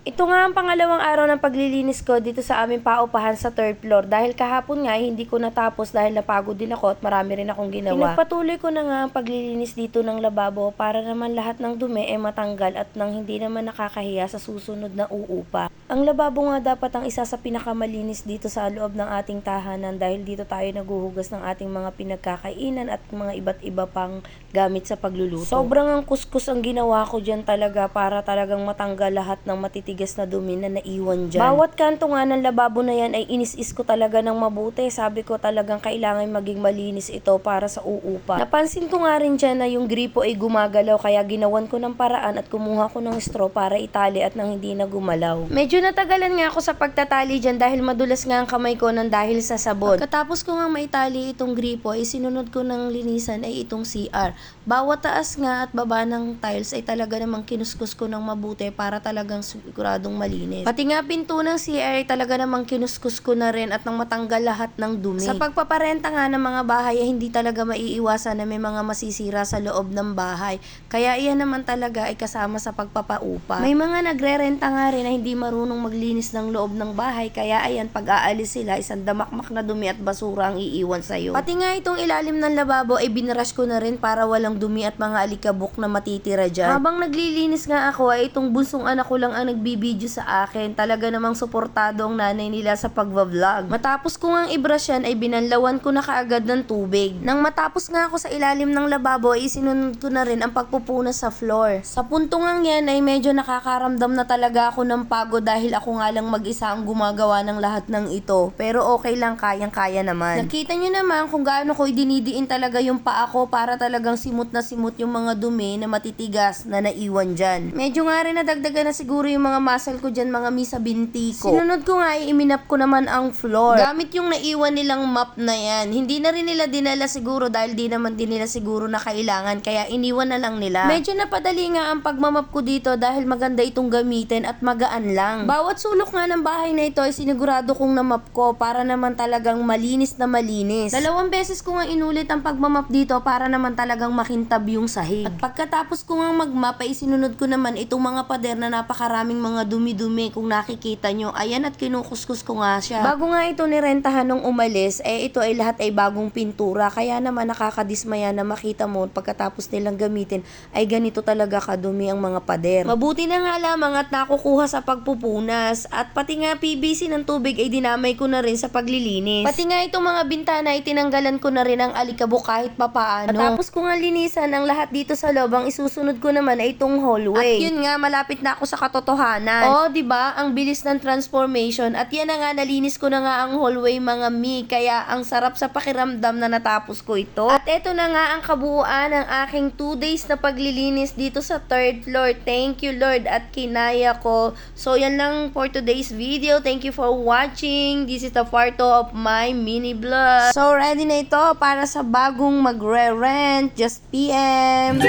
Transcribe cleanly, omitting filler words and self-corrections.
Ito nga ang pangalawang araw ng paglilinis ko dito sa aming paupahan sa third floor dahil kahapon nga hindi ko natapos dahil napagod din ako at marami rin akong ginawa. Pinagpatuloy ko na nga ang paglilinis dito ng lababo para naman lahat ng dumi ay matanggal at nang hindi naman nakakahiya sa susunod na uupa. Ang lababo nga dapat ang isa sa pinakamalinis dito sa loob ng ating tahanan dahil dito tayo naguhugas ng ating mga pinagkakainan at mga iba't iba pang gamit sa pagluluto. Sobrang ang kuskus ang ginawa ko dyan talaga para talagang matanggal lahat ng matitigas na dumi na naiwan dyan. Bawat kanto nga ng lababo na yan ay inis-is ko talaga ng mabuti. Sabi ko talagang kailangan maging malinis ito para sa uupa. Napansin ko nga rin dyan na yung gripo ay gumagalaw kaya ginawan ko ng paraan at kumuha ko ng straw para itali at nang hindi na gumalaw. Medyo natagalan nga ako sa pagtatali dyan dahil madulas nga ang kamay ko nang dahil sa sabon. Pagkatapos ko nga maitali itong gripo ay sinunod ko ng linisan ay itong CR. Bawat taas nga at baba ng tiles ay talaga namang kinuskus ko ng mabuti para talagang siguradong malinis. Pati nga pinto ng CR ay talaga namang kinuskus ko na rin at nang matanggal lahat ng dumi. Sa pagpaparenta nga ng mga bahay ay hindi talaga maiiwasan na may mga masisira sa loob ng bahay. Kaya iyan naman talaga ay kasama sa pagpapaupa. May mga nagrerenta nga rin na hindi marunong maglinis ng loob ng bahay kaya ayan pag aalis sila isang damakmak na dumi at basura ang iiwan sa'yo. Pati nga itong ilalim ng lababo ay binrush ko na rin para walang dumi at mga alikabok na matitira dyan. Habang naglilinis nga ako ay itong bunsong anak ko lang ang nagbibideo sa akin. Talaga namang suportado ang nanay nila sa pagva-vlog. Matapos ko ngang i-brush yan ay binanlawan ko na kaagad ng tubig. Nang matapos nga ako sa ilalim ng lababo ay sinunod ko na rin ang pagpupunas sa floor. Sa punto ngang yan ay medyo nakakaramdam na talaga ako ng pagod dahil ako nga lang mag-isa ang gumagawa ng lahat ng ito. Pero okay lang, kayang-kaya naman. Nakita nyo naman kung gaano ko idinidiin talaga yung paa ko para talagang simot na simot yung mga dumi na matitigas na naiwan dyan. Medyo nga rin nadagdagan na siguro yung mga muscle ko dyan, mga misa binti ko. Sinunod ko nga iminap ko naman ang floor. Gamit yung naiwan nilang map na yan. Hindi na rin nila dinala siguro dahil di naman din nila siguro na kailangan kaya iniwan na lang nila. Medyo napadali nga ang pagmamap ko dito dahil maganda itong gamitin at magaan lang. Bawat sulok nga ng bahay na ito ay sinigurado kong namap ko para naman talagang malinis na malinis. 2 beses ko nga inulit ang pagmamap dito para naman talagang makintab yung sahig. At pagkatapos ko nga magmap ay sinunod ko naman itong mga pader na napakaraming mga dumi-dumi kung nakikita nyo. Ayan at kinukuskus ko nga siya. Bago nga ito nirentahan nung umalis, ito ay lahat ay bagong pintura. Kaya naman nakakadismaya na makita mo pagkatapos nilang gamitin ay ganito talaga kadumi ang mga pader. Mabuti na nga lamang at nakukuha sa pagpupunas. At pati nga PVC ng tubig ay dinamay ko na rin sa paglilinis. Pati nga itong mga bintana ay tinanggalan ko na rin ang alikabok kahit papaano. Tapos ko nga linisan ang lahat dito sa loob, ang isusunod ko naman ay itong hallway. At yun nga, malapit na ako sa katotohanan. Oh, di ba? Ang bilis ng transformation. At yan na nga, nalinis ko na nga ang hallway mga mi. Kaya ang sarap sa pakiramdam na natapos ko ito. At eto na nga ang kabuuan ng aking 2 days na paglilinis dito sa third floor. Thank you Lord at kinaya ko. So yan lang for today's video. Thank you for watching. This is the part of my mini vlog. So ready na ito para sa bagong magre-rent. Just PM.